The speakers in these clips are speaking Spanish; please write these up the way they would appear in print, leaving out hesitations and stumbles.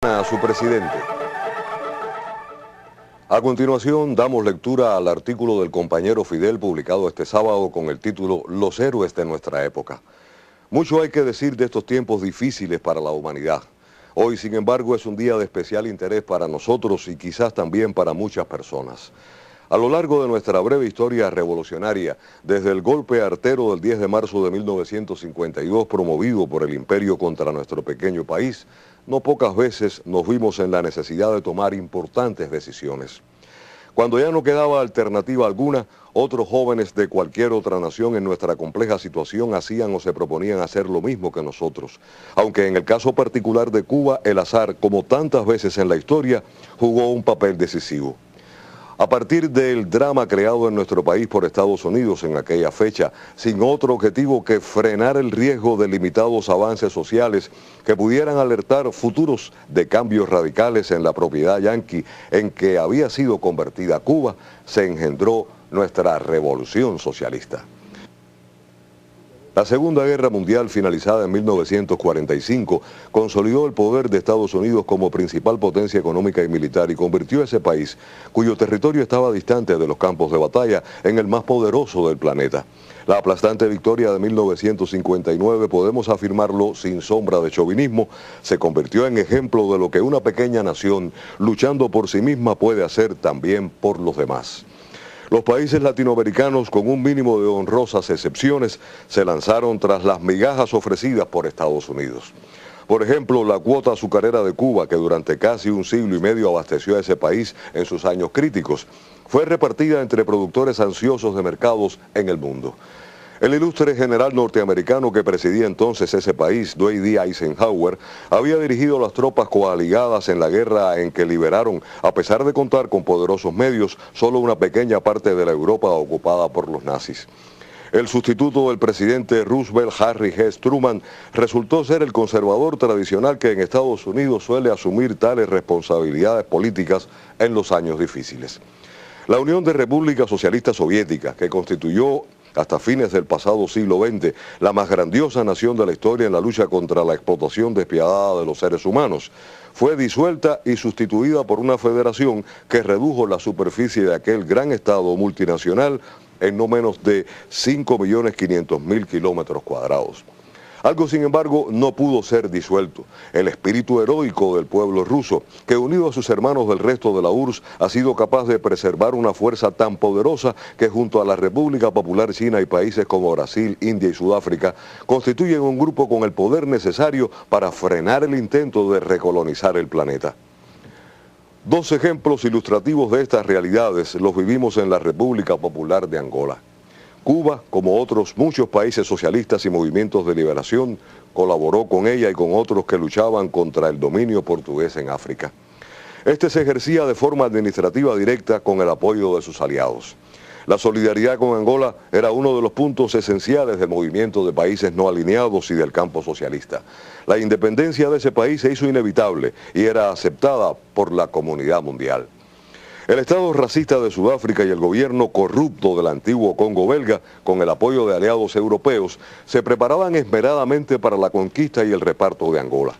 A su presidente. A continuación damos lectura al artículo del compañero Fidel publicado este sábado con el título Los héroes de nuestra época. Mucho hay que decir de estos tiempos difíciles para la humanidad. Hoy, sin embargo, es un día de especial interés para nosotros y quizás también para muchas personas. A lo largo de nuestra breve historia revolucionaria, desde el golpe artero del 10 de marzo de 1952 promovido por el imperio contra nuestro pequeño país, no pocas veces nos vimos en la necesidad de tomar importantes decisiones. Cuando ya no quedaba alternativa alguna, otros jóvenes de cualquier otra nación en nuestra compleja situación hacían o se proponían hacer lo mismo que nosotros. Aunque en el caso particular de Cuba, el azar, como tantas veces en la historia, jugó un papel decisivo. A partir del drama creado en nuestro país por Estados Unidos en aquella fecha, sin otro objetivo que frenar el riesgo de limitados avances sociales que pudieran alertar futuros de cambios radicales en la propiedad yanqui en que había sido convertida Cuba, se engendró nuestra revolución socialista. La Segunda Guerra Mundial, finalizada en 1945, consolidó el poder de Estados Unidos como principal potencia económica y militar y convirtió a ese país, cuyo territorio estaba distante de los campos de batalla, en el más poderoso del planeta. La aplastante victoria de 1959, podemos afirmarlo sin sombra de chauvinismo, se convirtió en ejemplo de lo que una pequeña nación, luchando por sí misma, puede hacer también por los demás. Los países latinoamericanos, con un mínimo de honrosas excepciones, se lanzaron tras las migajas ofrecidas por Estados Unidos. Por ejemplo, la cuota azucarera de Cuba, que durante casi un siglo y medio abasteció a ese país en sus años críticos, fue repartida entre productores ansiosos de mercados en el mundo. El ilustre general norteamericano que presidía entonces ese país, Dwight D. Eisenhower, había dirigido las tropas coaligadas en la guerra en que liberaron, a pesar de contar con poderosos medios, solo una pequeña parte de la Europa ocupada por los nazis. El sustituto del presidente Roosevelt, Harry G. Truman, resultó ser el conservador tradicional que en Estados Unidos suele asumir tales responsabilidades políticas en los años difíciles. La Unión de Repúblicas Socialistas Soviéticas, que constituyó hasta fines del pasado siglo XX, la más grandiosa nación de la historia en la lucha contra la explotación despiadada de los seres humanos, fue disuelta y sustituida por una federación que redujo la superficie de aquel gran estado multinacional en no menos de 5.500.000 kilómetros cuadrados. Algo, sin embargo, no pudo ser disuelto: el espíritu heroico del pueblo ruso, que unido a sus hermanos del resto de la URSS ha sido capaz de preservar una fuerza tan poderosa que junto a la República Popular China y países como Brasil, India y Sudáfrica constituyen un grupo con el poder necesario para frenar el intento de recolonizar el planeta. Dos ejemplos ilustrativos de estas realidades los vivimos en la República Popular de Angola. Cuba, como otros muchos países socialistas y movimientos de liberación, colaboró con ella y con otros que luchaban contra el dominio portugués en África. Este se ejercía de forma administrativa directa con el apoyo de sus aliados. La solidaridad con Angola era uno de los puntos esenciales del movimiento de países no alineados y del campo socialista. La independencia de ese país se hizo inevitable y era aceptada por la comunidad mundial. El Estado racista de Sudáfrica y el gobierno corrupto del antiguo Congo belga, con el apoyo de aliados europeos, se preparaban esmeradamente para la conquista y el reparto de Angola.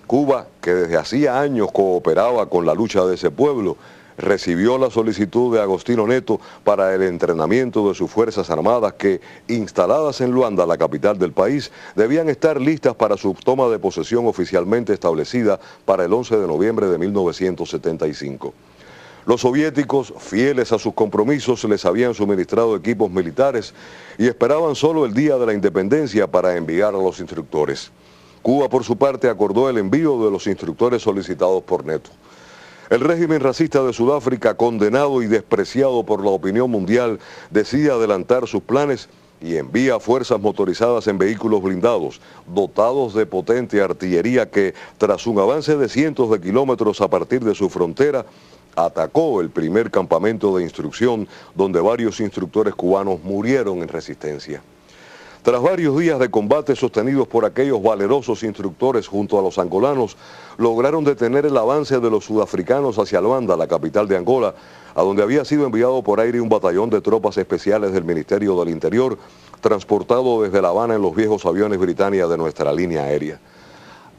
Cuba, que desde hacía años cooperaba con la lucha de ese pueblo, recibió la solicitud de Agostinho Neto para el entrenamiento de sus fuerzas armadas que, instaladas en Luanda, la capital del país, debían estar listas para su toma de posesión oficialmente establecida para el 11 de noviembre de 1975. Los soviéticos, fieles a sus compromisos, les habían suministrado equipos militares y esperaban solo el día de la independencia para enviar a los instructores. Cuba, por su parte, acordó el envío de los instructores solicitados por Neto. El régimen racista de Sudáfrica, condenado y despreciado por la opinión mundial, decide adelantar sus planes y envía fuerzas motorizadas en vehículos blindados, dotados de potente artillería que, tras un avance de cientos de kilómetros a partir de su frontera, atacó el primer campamento de instrucción donde varios instructores cubanos murieron en resistencia. Tras varios días de combate sostenidos por aquellos valerosos instructores junto a los angolanos, lograron detener el avance de los sudafricanos hacia Luanda, la capital de Angola, a donde había sido enviado por aire un batallón de tropas especiales del Ministerio del Interior, transportado desde La Habana en los viejos aviones Britannia de nuestra línea aérea.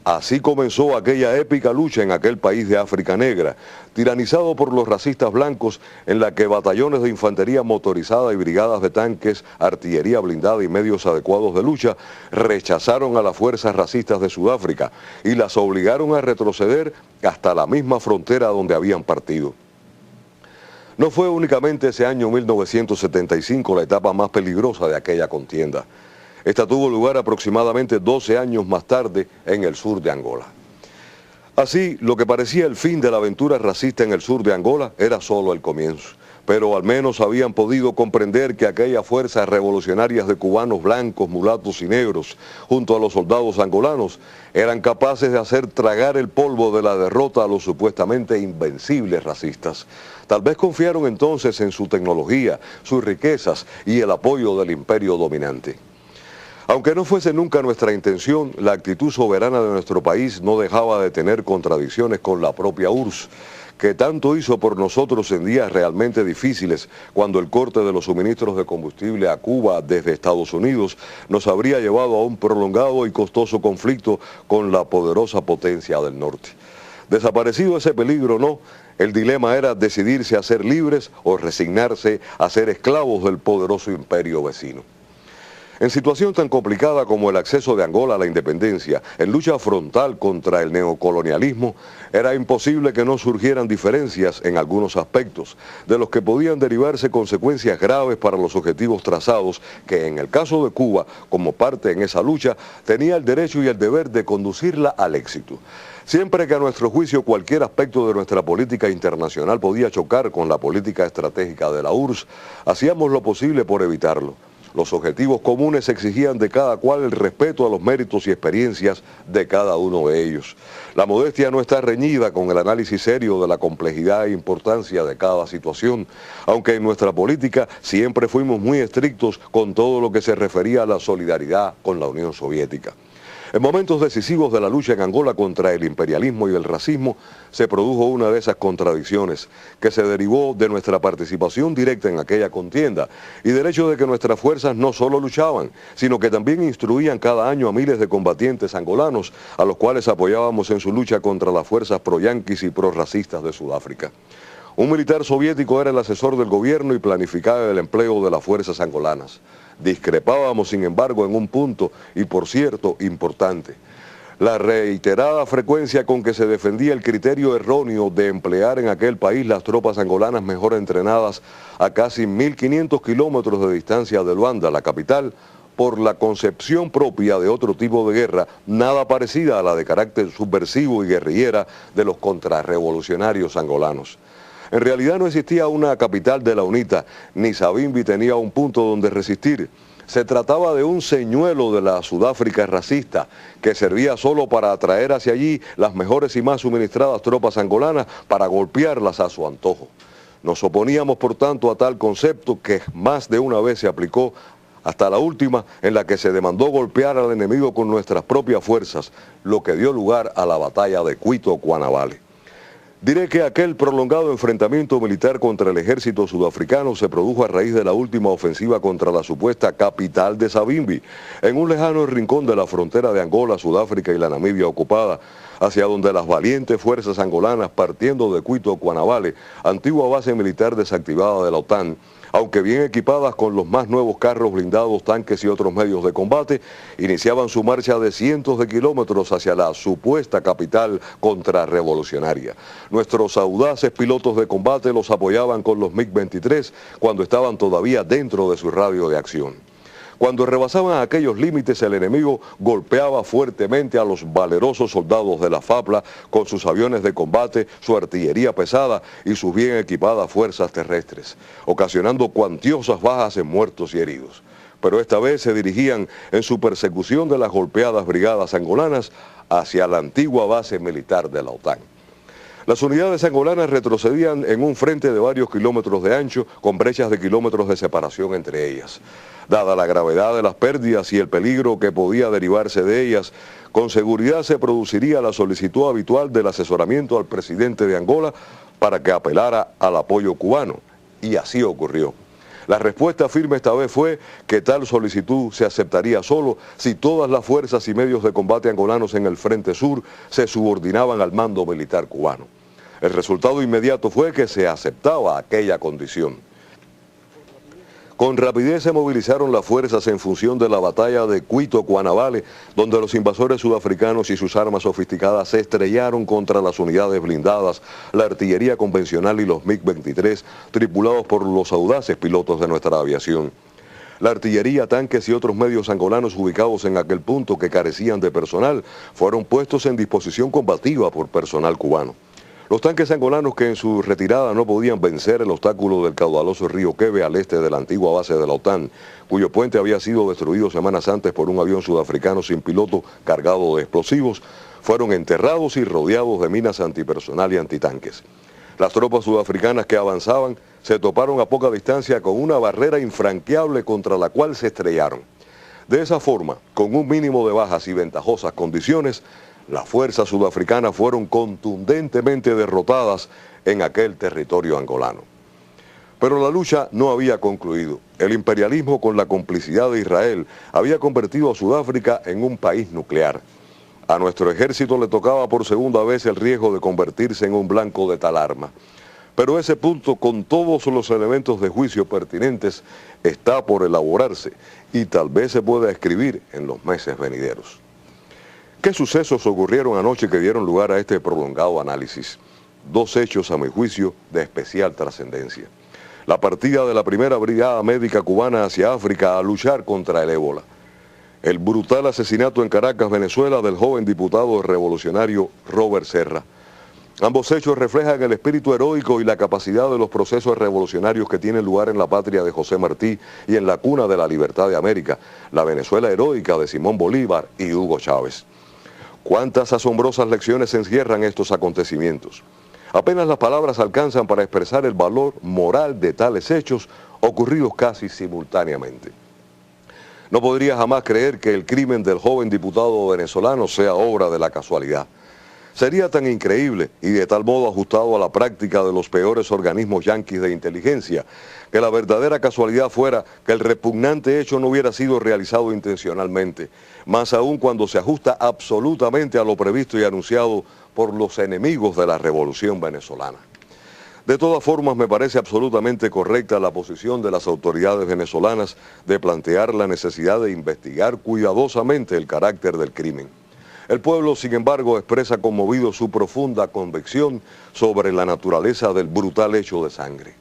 Así comenzó aquella épica lucha en aquel país de África Negra, tiranizado por los racistas blancos, en la que batallones de infantería motorizada y brigadas de tanques, artillería blindada y medios adecuados de lucha rechazaron a las fuerzas racistas de Sudáfrica y las obligaron a retroceder hasta la misma frontera donde habían partido. No fue únicamente ese año 1975 la etapa más peligrosa de aquella contienda. Esta tuvo lugar aproximadamente 12 años más tarde en el sur de Angola. Así, lo que parecía el fin de la aventura racista en el sur de Angola era solo el comienzo. Pero al menos habían podido comprender que aquellas fuerzas revolucionarias de cubanos blancos, mulatos y negros, junto a los soldados angolanos, eran capaces de hacer tragar el polvo de la derrota a los supuestamente invencibles racistas. Tal vez confiaron entonces en su tecnología, sus riquezas y el apoyo del imperio dominante. Aunque no fuese nunca nuestra intención, la actitud soberana de nuestro país no dejaba de tener contradicciones con la propia URSS, que tanto hizo por nosotros en días realmente difíciles, cuando el corte de los suministros de combustible a Cuba desde Estados Unidos nos habría llevado a un prolongado y costoso conflicto con la poderosa potencia del norte. Desaparecido ese peligro, no, el dilema era decidirse a ser libres o resignarse a ser esclavos del poderoso imperio vecino. En situación tan complicada como el acceso de Angola a la independencia, en lucha frontal contra el neocolonialismo, era imposible que no surgieran diferencias en algunos aspectos, de los que podían derivarse consecuencias graves para los objetivos trazados, que en el caso de Cuba, como parte en esa lucha, tenía el derecho y el deber de conducirla al éxito. Siempre que a nuestro juicio cualquier aspecto de nuestra política internacional podía chocar con la política estratégica de la URSS, hacíamos lo posible por evitarlo. Los objetivos comunes exigían de cada cual el respeto a los méritos y experiencias de cada uno de ellos. La modestia no está reñida con el análisis serio de la complejidad e importancia de cada situación, aunque en nuestra política siempre fuimos muy estrictos con todo lo que se refería a la solidaridad con la Unión Soviética. En momentos decisivos de la lucha en Angola contra el imperialismo y el racismo, se produjo una de esas contradicciones que se derivó de nuestra participación directa en aquella contienda y del hecho de que nuestras fuerzas no solo luchaban, sino que también instruían cada año a miles de combatientes angolanos a los cuales apoyábamos en su lucha contra las fuerzas pro-yanquis y pro-racistas de Sudáfrica. Un militar soviético era el asesor del gobierno y planificaba el empleo de las fuerzas angolanas. Discrepábamos, sin embargo, en un punto, y por cierto, importante: la reiterada frecuencia con que se defendía el criterio erróneo de emplear en aquel país las tropas angolanas mejor entrenadas a casi 1.500 kilómetros de distancia de Luanda, la capital, por la concepción propia de otro tipo de guerra, nada parecida a la de carácter subversivo y guerrillera de los contrarrevolucionarios angolanos. En realidad no existía una capital de la UNITA, ni Savimbi tenía un punto donde resistir. Se trataba de un señuelo de la Sudáfrica racista, que servía solo para atraer hacia allí las mejores y más suministradas tropas angolanas para golpearlas a su antojo. Nos oponíamos, por tanto, a tal concepto que más de una vez se aplicó, hasta la última, en la que se demandó golpear al enemigo con nuestras propias fuerzas, lo que dio lugar a la batalla de Cuito-Cuanavale. Diré que aquel prolongado enfrentamiento militar contra el ejército sudafricano se produjo a raíz de la última ofensiva contra la supuesta capital de Savimbi, en un lejano rincón de la frontera de Angola, Sudáfrica y la Namibia ocupada, hacia donde las valientes fuerzas angolanas, partiendo de Cuito-Cuanavale, antigua base militar desactivada de la OTAN, aunque bien equipadas con los más nuevos carros blindados, tanques y otros medios de combate, iniciaban su marcha de cientos de kilómetros hacia la supuesta capital contrarrevolucionaria. Nuestros audaces pilotos de combate los apoyaban con los MiG-23 cuando estaban todavía dentro de su radio de acción. Cuando rebasaban aquellos límites, el enemigo golpeaba fuertemente a los valerosos soldados de la FAPLA con sus aviones de combate, su artillería pesada y sus bien equipadas fuerzas terrestres, ocasionando cuantiosas bajas en muertos y heridos. Pero esta vez se dirigían en su persecución de las golpeadas brigadas angolanas hacia la antigua base militar de la OTAN. Las unidades angolanas retrocedían en un frente de varios kilómetros de ancho, con brechas de kilómetros de separación entre ellas. Dada la gravedad de las pérdidas y el peligro que podía derivarse de ellas, con seguridad se produciría la solicitud habitual del asesoramiento al presidente de Angola para que apelara al apoyo cubano, y así ocurrió. La respuesta firme esta vez fue que tal solicitud se aceptaría solo si todas las fuerzas y medios de combate angolanos en el Frente Sur se subordinaban al mando militar cubano. El resultado inmediato fue que se aceptaba aquella condición. Con rapidez se movilizaron las fuerzas en función de la batalla de Cuito-Cuanavale, donde los invasores sudafricanos y sus armas sofisticadas se estrellaron contra las unidades blindadas, la artillería convencional y los MiG-23, tripulados por los audaces pilotos de nuestra aviación. La artillería, tanques y otros medios angolanos ubicados en aquel punto que carecían de personal, fueron puestos en disposición combativa por personal cubano. Los tanques angolanos que en su retirada no podían vencer el obstáculo del caudaloso río Queve al este de la antigua base de la OTAN, cuyo puente había sido destruido semanas antes por un avión sudafricano sin piloto cargado de explosivos, fueron enterrados y rodeados de minas antipersonal y antitanques. Las tropas sudafricanas que avanzaban se toparon a poca distancia con una barrera infranqueable contra la cual se estrellaron. De esa forma, con un mínimo de bajas y ventajosas condiciones, las fuerzas sudafricanas fueron contundentemente derrotadas en aquel territorio angolano. Pero la lucha no había concluido. El imperialismo, con la complicidad de Israel, había convertido a Sudáfrica en un país nuclear. A nuestro ejército le tocaba por segunda vez el riesgo de convertirse en un blanco de tal arma. Pero ese punto, con todos los elementos de juicio pertinentes, está por elaborarse y tal vez se pueda escribir en los meses venideros. ¿Qué sucesos ocurrieron anoche que dieron lugar a este prolongado análisis? Dos hechos, a mi juicio, de especial trascendencia. La partida de la primera brigada médica cubana hacia África a luchar contra el ébola. El brutal asesinato en Caracas, Venezuela, del joven diputado revolucionario Robert Serra. Ambos hechos reflejan el espíritu heroico y la capacidad de los procesos revolucionarios que tienen lugar en la patria de José Martí y en la cuna de la libertad de América, la Venezuela heroica de Simón Bolívar y Hugo Chávez. Cuántas asombrosas lecciones encierran estos acontecimientos. Apenas las palabras alcanzan para expresar el valor moral de tales hechos ocurridos casi simultáneamente. No podría jamás creer que el crimen del joven diputado venezolano sea obra de la casualidad. Sería tan increíble y de tal modo ajustado a la práctica de los peores organismos yanquis de inteligencia, que la verdadera casualidad fuera que el repugnante hecho no hubiera sido realizado intencionalmente, más aún cuando se ajusta absolutamente a lo previsto y anunciado por los enemigos de la revolución venezolana. De todas formas, me parece absolutamente correcta la posición de las autoridades venezolanas de plantear la necesidad de investigar cuidadosamente el carácter del crimen. El pueblo, sin embargo, expresa conmovido su profunda convicción sobre la naturaleza del brutal hecho de sangre.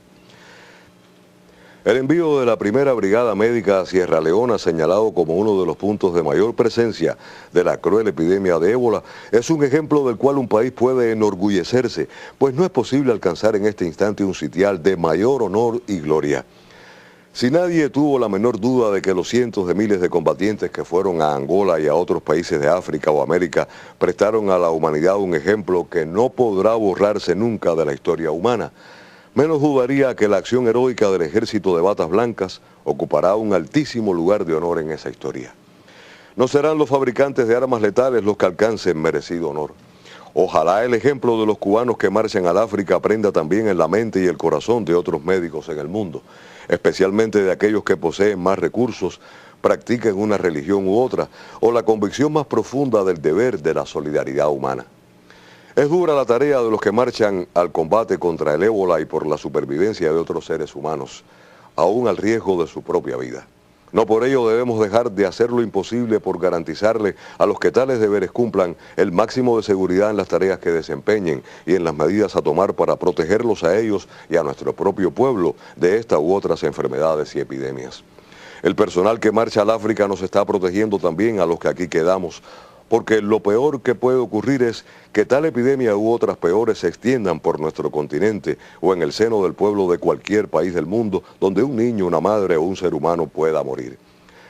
El envío de la primera brigada médica a Sierra Leona, señalado como uno de los puntos de mayor presencia de la cruel epidemia de ébola, es un ejemplo del cual un país puede enorgullecerse, pues no es posible alcanzar en este instante un sitial de mayor honor y gloria. Si nadie tuvo la menor duda de que los cientos de miles de combatientes que fueron a Angola y a otros países de África o América prestaron a la humanidad un ejemplo que no podrá borrarse nunca de la historia humana, menos dudaría que la acción heroica del ejército de batas blancas ocupará un altísimo lugar de honor en esa historia. No serán los fabricantes de armas letales los que alcancen merecido honor. Ojalá el ejemplo de los cubanos que marchan al África prenda también en la mente y el corazón de otros médicos en el mundo, especialmente de aquellos que poseen más recursos, practiquen una religión u otra, o la convicción más profunda del deber de la solidaridad humana. Es dura la tarea de los que marchan al combate contra el ébola y por la supervivencia de otros seres humanos, aún al riesgo de su propia vida. No por ello debemos dejar de hacer lo imposible por garantizarle a los que tales deberes cumplan el máximo de seguridad en las tareas que desempeñen y en las medidas a tomar para protegerlos a ellos y a nuestro propio pueblo de esta u otras enfermedades y epidemias. El personal que marcha al África nos está protegiendo también a los que aquí quedamos, porque lo peor que puede ocurrir es que tal epidemia u otras peores se extiendan por nuestro continente o en el seno del pueblo de cualquier país del mundo donde un niño, una madre o un ser humano pueda morir.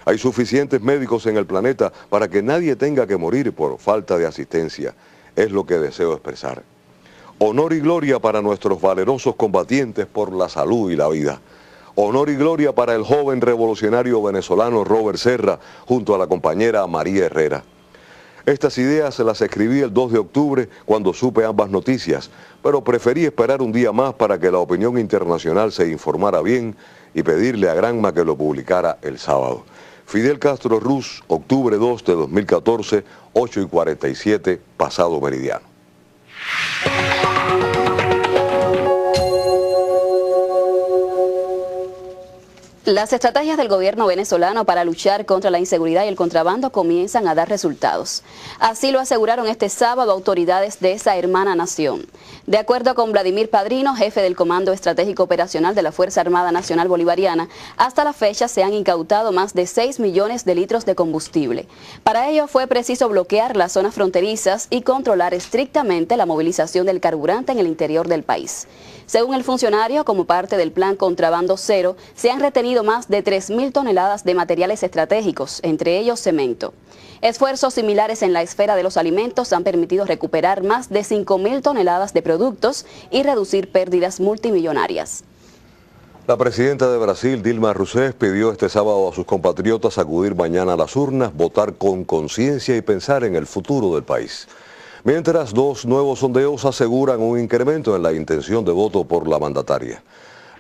Hay suficientes médicos en el planeta para que nadie tenga que morir por falta de asistencia. Es lo que deseo expresar. Honor y gloria para nuestros valerosos combatientes por la salud y la vida. Honor y gloria para el joven revolucionario venezolano Robert Serra junto a la compañera María Herrera. Estas ideas se las escribí el 2 de octubre cuando supe ambas noticias, pero preferí esperar un día más para que la opinión internacional se informara bien y pedirle a Granma que lo publicara el sábado. Fidel Castro Ruz, octubre 2 de 2014, 8:47, pasado meridiano. Las estrategias del gobierno venezolano para luchar contra la inseguridad y el contrabando comienzan a dar resultados. Así lo aseguraron este sábado autoridades de esa hermana nación. De acuerdo con Vladimir Padrino, jefe del Comando Estratégico Operacional de la Fuerza Armada Nacional Bolivariana, hasta la fecha se han incautado más de 6 millones de litros de combustible. Para ello fue preciso bloquear las zonas fronterizas y controlar estrictamente la movilización del carburante en el interior del país. Según el funcionario, como parte del plan Contrabando Cero, se han retenido más de 3.000 toneladas de materiales estratégicos, entre ellos cemento. Esfuerzos similares en la esfera de los alimentos han permitido recuperar más de 5.000 toneladas de productos y reducir pérdidas multimillonarias. La presidenta de Brasil, Dilma Rousseff, pidió este sábado a sus compatriotas acudir mañana a las urnas, votar con conciencia y pensar en el futuro del país. Mientras, dos nuevos sondeos aseguran un incremento en la intención de voto por la mandataria.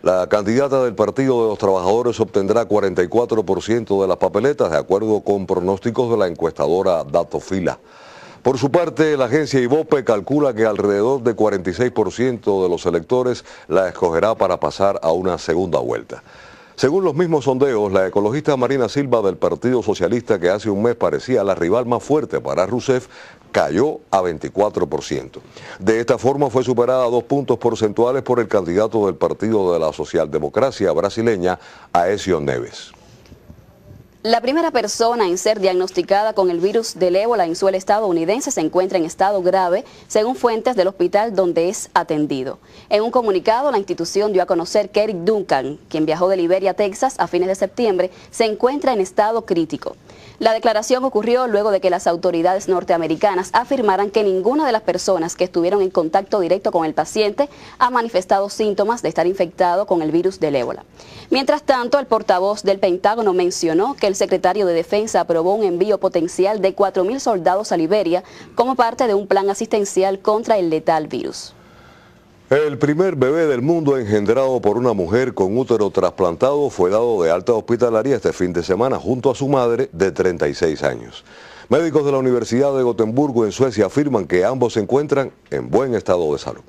La candidata del Partido de los Trabajadores obtendrá 44% de las papeletas, de acuerdo con pronósticos de la encuestadora Datofila. Por su parte, la agencia Ibope calcula que alrededor de 46% de los electores la escogerá para pasar a una segunda vuelta. Según los mismos sondeos, la ecologista Marina Silva del Partido Socialista, que hace un mes parecía la rival más fuerte para Rousseff, cayó a 24%. De esta forma fue superada 2 puntos porcentuales por el candidato del Partido de la Socialdemocracia brasileña, Aécio Neves. La primera persona en ser diagnosticada con el virus del ébola en suelo estadounidense se encuentra en estado grave, según fuentes del hospital donde es atendido. En un comunicado, la institución dio a conocer que Eric Duncan, quien viajó de Liberia a Texas a fines de septiembre, se encuentra en estado crítico. La declaración ocurrió luego de que las autoridades norteamericanas afirmaran que ninguna de las personas que estuvieron en contacto directo con el paciente ha manifestado síntomas de estar infectado con el virus del ébola. Mientras tanto, el portavoz del Pentágono mencionó que el secretario de Defensa aprobó un envío potencial de 4.000 soldados a Liberia como parte de un plan asistencial contra el letal virus. El primer bebé del mundo engendrado por una mujer con útero trasplantado fue dado de alta hospitalaria este fin de semana junto a su madre de 36 años. Médicos de la Universidad de Gotemburgo en Suecia afirman que ambos se encuentran en buen estado de salud.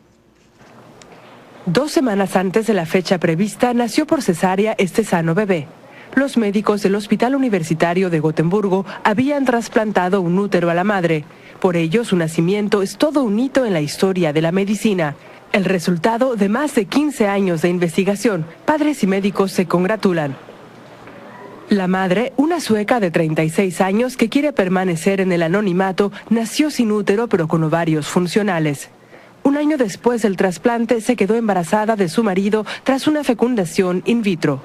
2 semanas antes de la fecha prevista, nació por cesárea este sano bebé. Los médicos del Hospital Universitario de Gotemburgo habían trasplantado un útero a la madre. Por ello, su nacimiento es todo un hito en la historia de la medicina. El resultado de más de 15 años de investigación. Padres y médicos se congratulan. La madre, una sueca de 36 años que quiere permanecer en el anonimato, nació sin útero pero con ovarios funcionales. Un año después del trasplante se quedó embarazada de su marido tras una fecundación in vitro.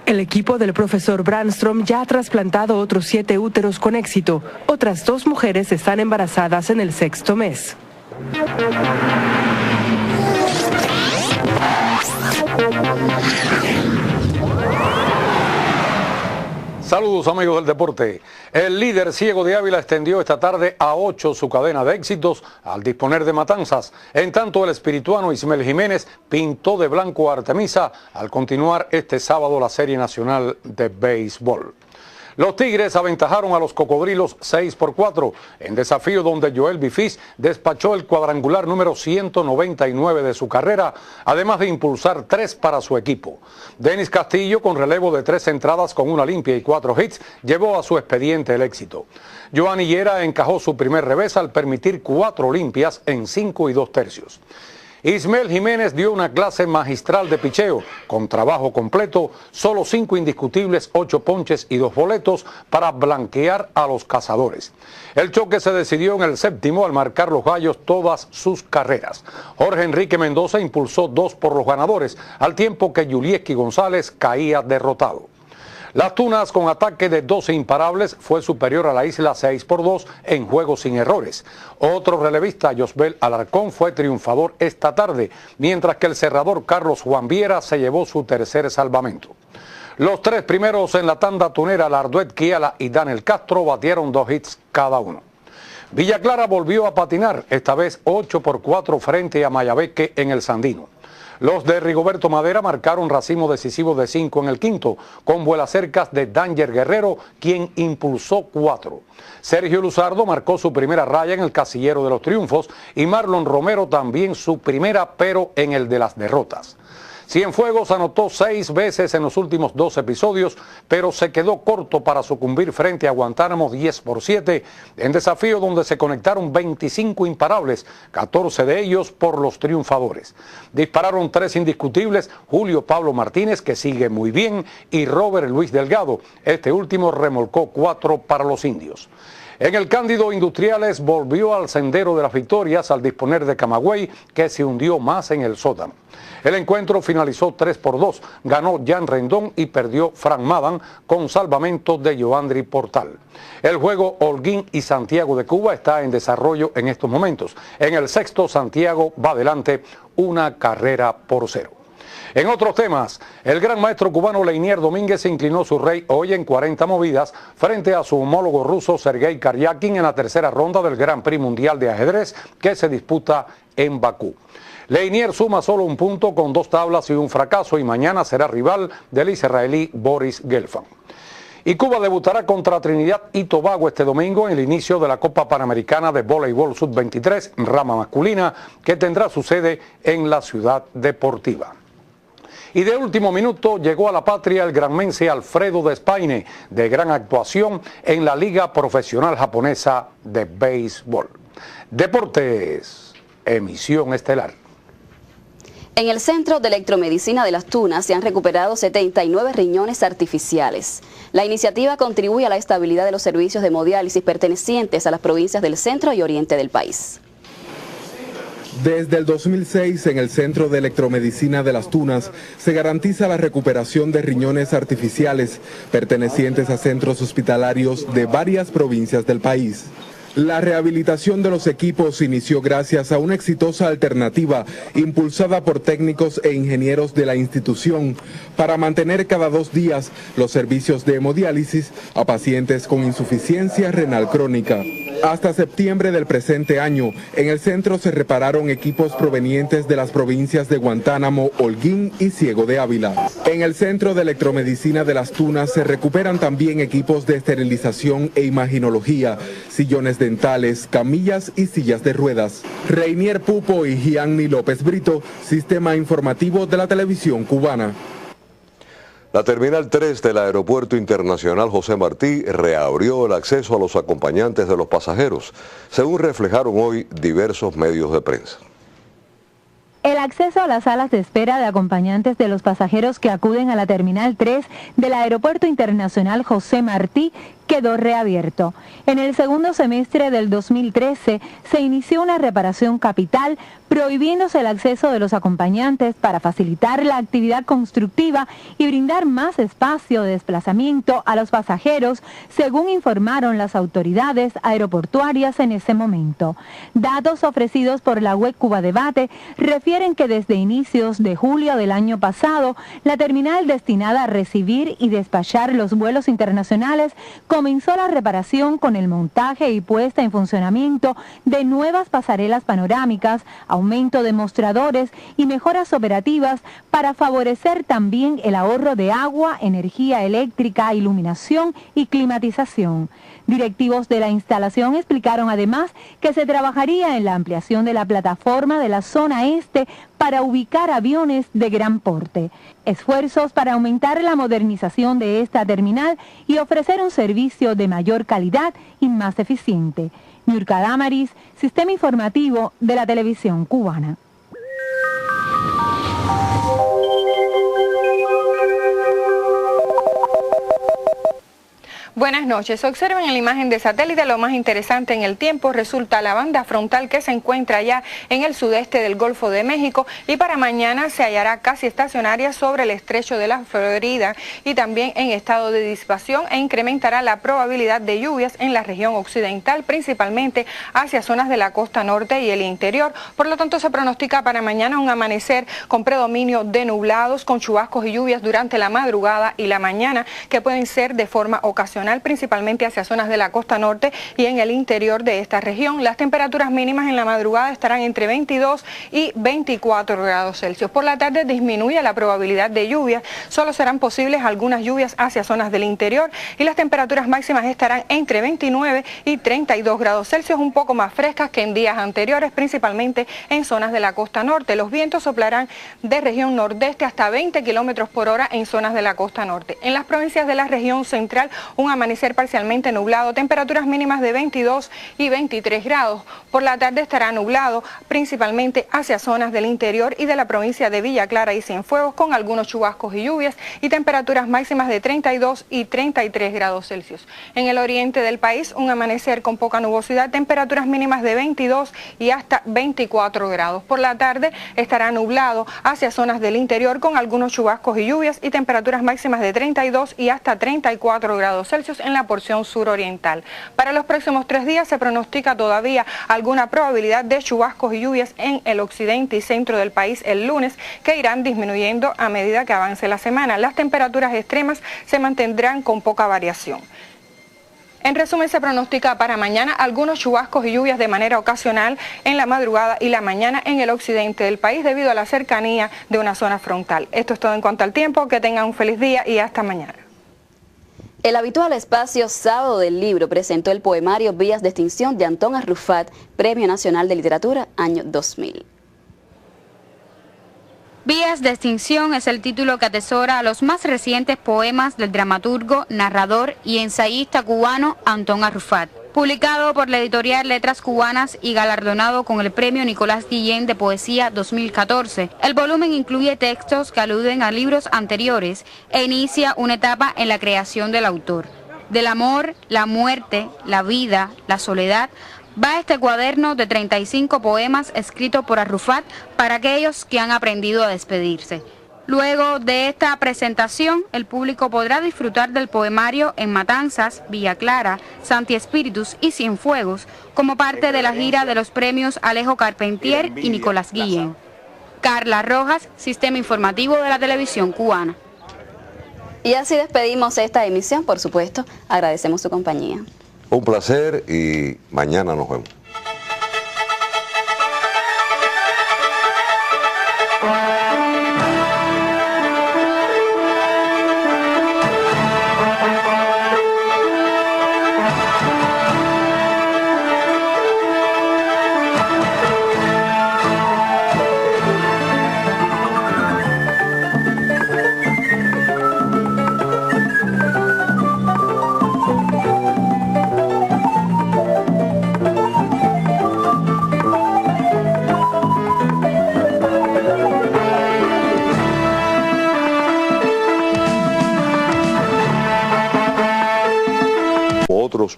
El equipo del profesor Brandström ya ha trasplantado otros 7 úteros con éxito. Otras 2 mujeres están embarazadas en el 6º mes. Saludos amigos del deporte. El líder ciego de Ávila extendió esta tarde a 8 su cadena de éxitos al disponer de Matanzas. En tanto, el espirituano Ismael Jiménez pintó de blanco a Artemisa al continuar este sábado la Serie Nacional de Béisbol. Los Tigres aventajaron a los Cocodrilos 6-4 en desafío donde Joel Bifis despachó el cuadrangular número 199 de su carrera, además de impulsar 3 para su equipo. Denis Castillo, con relevo de 3 entradas con 1 limpia y 4 hits, llevó a su expediente el éxito. Joan Higuera encajó su primer revés al permitir 4 limpias en 5 2/3. Ismael Jiménez dio una clase magistral de picheo, con trabajo completo, solo 5 indiscutibles, 8 ponches y 2 boletos para blanquear a los cazadores. El choque se decidió en el 7º al marcar los gallos todas sus carreras. Jorge Enrique Mendoza impulsó 2 por los ganadores, al tiempo que Yulieski González caía derrotado. Las Tunas, con ataque de 12 imparables, fue superior a la Isla 6-2 en juegos sin errores. Otro relevista, Josbel Alarcón, fue triunfador esta tarde, mientras que el cerrador Carlos Juan Viera se llevó su tercer salvamento. Los 3 primeros en la tanda tunera, Larduet Kiala y Daniel Castro, batieron 2 hits cada uno. Villa Clara volvió a patinar, esta vez 8-4 frente a Mayabeque en el Sandino. Los de Rigoberto Madera marcaron racimo decisivo de 5 en el quinto, con vuelacercas de Danger Guerrero, quien impulsó 4. Sergio Luzardo marcó su primera raya en el casillero de los triunfos y Marlon Romero también su primera, pero en el de las derrotas. Cienfuegos anotó 6 veces en los últimos 2 episodios, pero se quedó corto para sucumbir frente a Guantánamo 10-7, en desafío donde se conectaron 25 imparables, 14 de ellos por los triunfadores. Dispararon 3 indiscutibles, Julio Pablo Martínez, que sigue muy bien, y Robert Luis Delgado. Este último remolcó 4 para los indios. En el Cándido Industriales volvió al sendero de las victorias al disponer de Camagüey, que se hundió más en el sótano. El encuentro finalizó 3-2, ganó Jan Rendón y perdió Frank Madan con salvamento de Joandri Portal. El juego Holguín y Santiago de Cuba está en desarrollo en estos momentos. En el sexto, Santiago va adelante 1-0. En otros temas, el gran maestro cubano Leinier Domínguez inclinó su rey hoy en 40 movidas frente a su homólogo ruso Sergei Karyakin en la tercera ronda del Gran Prix Mundial de Ajedrez que se disputa en Bakú. Leinier suma solo un punto con 2 tablas y un fracaso y mañana será rival del israelí Boris Gelfand. Y Cuba debutará contra Trinidad y Tobago este domingo en el inicio de la Copa Panamericana de Voleibol Sub-23, rama masculina, que tendrá su sede en la Ciudad Deportiva. Y de último minuto llegó a la patria el granmense Alfredo Despaine, de gran actuación en la Liga Profesional Japonesa de Béisbol. Deportes, emisión estelar. En el Centro de Electromedicina de Las Tunas se han recuperado 79 riñones artificiales. La iniciativa contribuye a la estabilidad de los servicios de hemodiálisis pertenecientes a las provincias del centro y oriente del país. Desde el 2006, en el Centro de Electromedicina de Las Tunas, se garantiza la recuperación de riñones artificiales pertenecientes a centros hospitalarios de varias provincias del país. La rehabilitación de los equipos inició gracias a una exitosa alternativa impulsada por técnicos e ingenieros de la institución para mantener cada 2 días los servicios de hemodiálisis a pacientes con insuficiencia renal crónica. Hasta septiembre del presente año, en el centro se repararon equipos provenientes de las provincias de Guantánamo, Holguín y Ciego de Ávila. En el Centro de Electromedicina de Las Tunas se recuperan también equipos de esterilización e imaginología, sillones dentales, camillas y sillas de ruedas. Reinier Pupo y Gianni López Brito, Sistema Informativo de la Televisión Cubana. La Terminal 3 del Aeropuerto Internacional José Martí reabrió el acceso a los acompañantes de los pasajeros, según reflejaron hoy diversos medios de prensa. El acceso a las salas de espera de acompañantes de los pasajeros que acuden a la Terminal 3 del Aeropuerto Internacional José Martí quedó reabierto. En el segundo semestre del 2013 se inició una reparación capital prohibiéndose el acceso de los acompañantes para facilitar la actividad constructiva y brindar más espacio de desplazamiento a los pasajeros, según informaron las autoridades aeroportuarias en ese momento. Datos ofrecidos por la web Cuba Debate refieren que desde inicios de julio del año pasado, la terminal destinada a recibir y despachar los vuelos internacionales comenzó la reparación con el montaje y puesta en funcionamiento de nuevas pasarelas panorámicas, aumento de mostradores y mejoras operativas para favorecer también el ahorro de agua, energía eléctrica, iluminación y climatización. Directivos de la instalación explicaron además que se trabajaría en la ampliación de la plataforma de la zona este para ubicar aviones de gran porte. Esfuerzos para aumentar la modernización de esta terminal y ofrecer un servicio de mayor calidad y más eficiente. Niurka Damaris, Sistema Informativo de la Televisión Cubana. Buenas noches. Observen en la imagen de satélite lo más interesante en el tiempo. Resulta la banda frontal que se encuentra ya en el sudeste del Golfo de México y para mañana se hallará casi estacionaria sobre el estrecho de la Florida y también en estado de disipación e incrementará la probabilidad de lluvias en la región occidental, principalmente hacia zonas de la costa norte y el interior. Por lo tanto, se pronostica para mañana un amanecer con predominio de nublados, con chubascos y lluvias durante la madrugada y la mañana que pueden ser de forma ocasional ocasional, principalmente hacia zonas de la costa norte y en el interior de esta región. Las temperaturas mínimas en la madrugada estarán entre 22 y 24 grados Celsius. Por la tarde disminuye la probabilidad de lluvias, solo serán posibles algunas lluvias hacia zonas del interior y las temperaturas máximas estarán entre 29 y 32 grados Celsius, un poco más frescas que en días anteriores, principalmente en zonas de la costa norte. Los vientos soplarán de región nordeste hasta 20 kilómetros por hora en zonas de la costa norte. En las provincias de la región central, un amanecer parcialmente nublado, temperaturas mínimas de 22 y 23 grados. Por la tarde estará nublado, principalmente hacia zonas del interior y de la provincia de Villa Clara y Cienfuegos, con algunos chubascos y lluvias y temperaturas máximas de 32 y 33 grados Celsius. En el oriente del país, un amanecer con poca nubosidad, temperaturas mínimas de 22 y hasta 24 grados. Por la tarde estará nublado hacia zonas del interior con algunos chubascos y lluvias y temperaturas máximas de 32 y hasta 34 grados Celsius en la porción suroriental. Para los próximos 3 días se pronostica todavía alguna probabilidad de chubascos y lluvias en el occidente y centro del país el lunes, que irán disminuyendo a medida que avance la semana. Las temperaturas extremas se mantendrán con poca variación. En resumen, se pronostica para mañana algunos chubascos y lluvias de manera ocasional en la madrugada y la mañana en el occidente del país debido a la cercanía de una zona frontal. Esto es todo en cuanto al tiempo. Que tengan un feliz día y hasta mañana. El habitual espacio Sábado del Libro presentó el poemario Vías de Extinción de Antón Arrufat, Premio Nacional de Literatura, año 2000. Vías de Extinción es el título que atesora a los más recientes poemas del dramaturgo, narrador y ensayista cubano Antón Arrufat, publicado por la editorial Letras Cubanas y galardonado con el Premio Nicolás Guillén de Poesía 2014. El volumen incluye textos que aluden a libros anteriores e inicia una etapa en la creación del autor. Del amor, la muerte, la vida, la soledad, va este cuaderno de 35 poemas escritos por Arrufat para aquellos que han aprendido a despedirse. Luego de esta presentación, el público podrá disfrutar del poemario en Matanzas, Villa Clara, Santi Espíritus y Cienfuegos, como parte de la gira de los premios Alejo Carpentier y Nicolás Guillén. Carla Rojas, Sistema Informativo de la Televisión Cubana. Y así despedimos esta emisión, por supuesto. Agradecemos su compañía. Un placer y mañana nos vemos.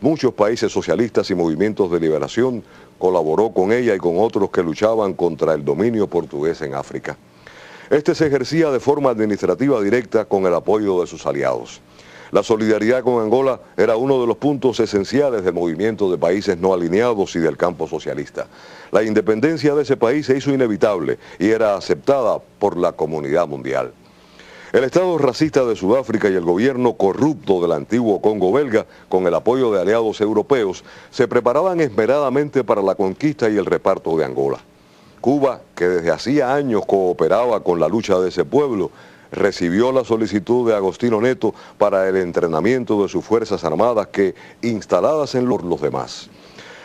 Muchos países socialistas y movimientos de liberación, colaboró con ella y con otros que luchaban contra el dominio portugués en África. Este se ejercía de forma administrativa directa con el apoyo de sus aliados. La solidaridad con Angola era uno de los puntos esenciales del movimiento de países no alineados y del campo socialista. La independencia de ese país se hizo inevitable y era aceptada por la comunidad mundial. El Estado racista de Sudáfrica y el gobierno corrupto del antiguo Congo belga, con el apoyo de aliados europeos, se preparaban esmeradamente para la conquista y el reparto de Angola. Cuba, que desde hacía años cooperaba con la lucha de ese pueblo, recibió la solicitud de Agostinho Neto para el entrenamiento de sus fuerzas armadas que, instaladas en los demás.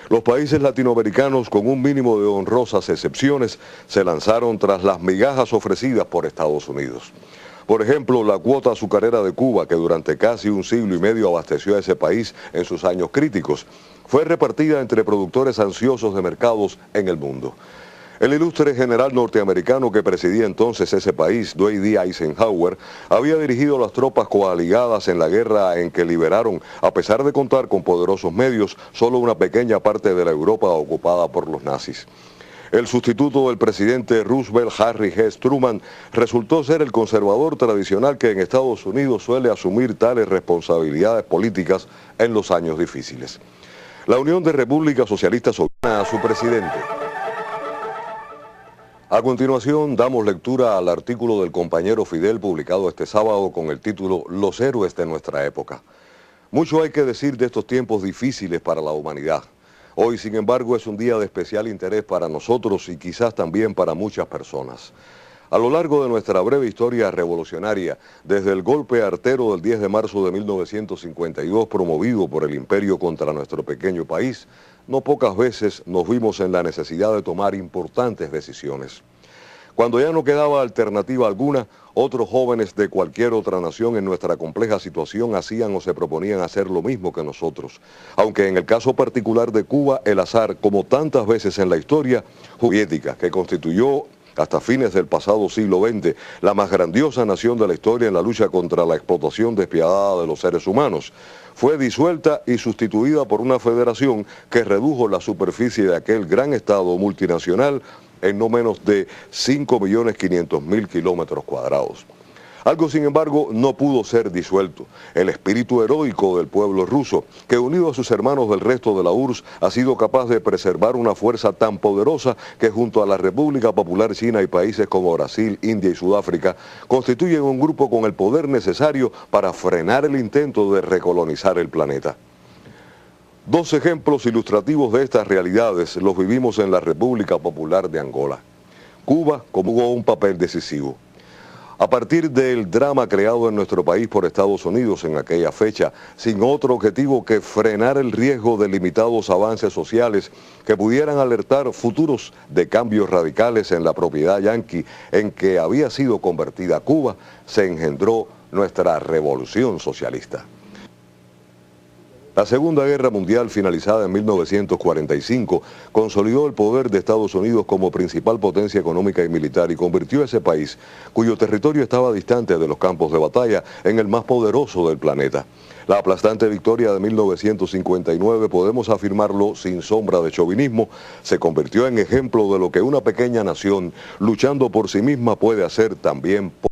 Los países latinoamericanos, con un mínimo de honrosas excepciones, se lanzaron tras las migajas ofrecidas por Estados Unidos. Por ejemplo, la cuota azucarera de Cuba, que durante casi un siglo y medio abasteció a ese país en sus años críticos, fue repartida entre productores ansiosos de mercados en el mundo. El ilustre general norteamericano que presidía entonces ese país, Dwight D. Eisenhower, había dirigido las tropas coaligadas en la guerra en que liberaron, a pesar de contar con poderosos medios, solo una pequeña parte de la Europa ocupada por los nazis. El sustituto del presidente Roosevelt, Harry G. Truman, resultó ser el conservador tradicional que en Estados Unidos suele asumir tales responsabilidades políticas en los años difíciles. La Unión de Repúblicas Socialistas soberana a su presidente. A continuación damos lectura al artículo del compañero Fidel publicado este sábado con el título Los héroes de nuestra época. Mucho hay que decir de estos tiempos difíciles para la humanidad. Hoy, sin embargo, es un día de especial interés para nosotros y quizás también para muchas personas. A lo largo de nuestra breve historia revolucionaria, desde el golpe artero del 10 de marzo de 1952 promovido por el imperio contra nuestro pequeño país, no pocas veces nos vimos en la necesidad de tomar importantes decisiones. Cuando ya no quedaba alternativa alguna, otros jóvenes de cualquier otra nación en nuestra compleja situación hacían o se proponían hacer lo mismo que nosotros. Aunque en el caso particular de Cuba, el azar, como tantas veces en la historia soviética, que constituyó hasta fines del pasado siglo XX, la más grandiosa nación de la historia en la lucha contra la explotación despiadada de los seres humanos, fue disuelta y sustituida por una federación que redujo la superficie de aquel gran estado multinacional en no menos de 5.500.000 kilómetros cuadrados. Algo, sin embargo, no pudo ser disuelto: el espíritu heroico del pueblo ruso, que unido a sus hermanos del resto de la URSS ha sido capaz de preservar una fuerza tan poderosa que junto a la República Popular China y países como Brasil, India y Sudáfrica constituyen un grupo con el poder necesario para frenar el intento de recolonizar el planeta. Dos ejemplos ilustrativos de estas realidades los vivimos en la República Popular de Angola. Cuba jugó un papel decisivo. A partir del drama creado en nuestro país por Estados Unidos en aquella fecha, sin otro objetivo que frenar el riesgo de limitados avances sociales que pudieran alertar futuros de cambios radicales en la propiedad yanqui en que había sido convertida Cuba, se engendró nuestra revolución socialista. La Segunda Guerra Mundial, finalizada en 1945, consolidó el poder de Estados Unidos como principal potencia económica y militar y convirtió a ese país, cuyo territorio estaba distante de los campos de batalla, en el más poderoso del planeta. La aplastante victoria de 1959, podemos afirmarlo sin sombra de chauvinismo, se convirtió en ejemplo de lo que una pequeña nación, luchando por sí misma, puede hacer también por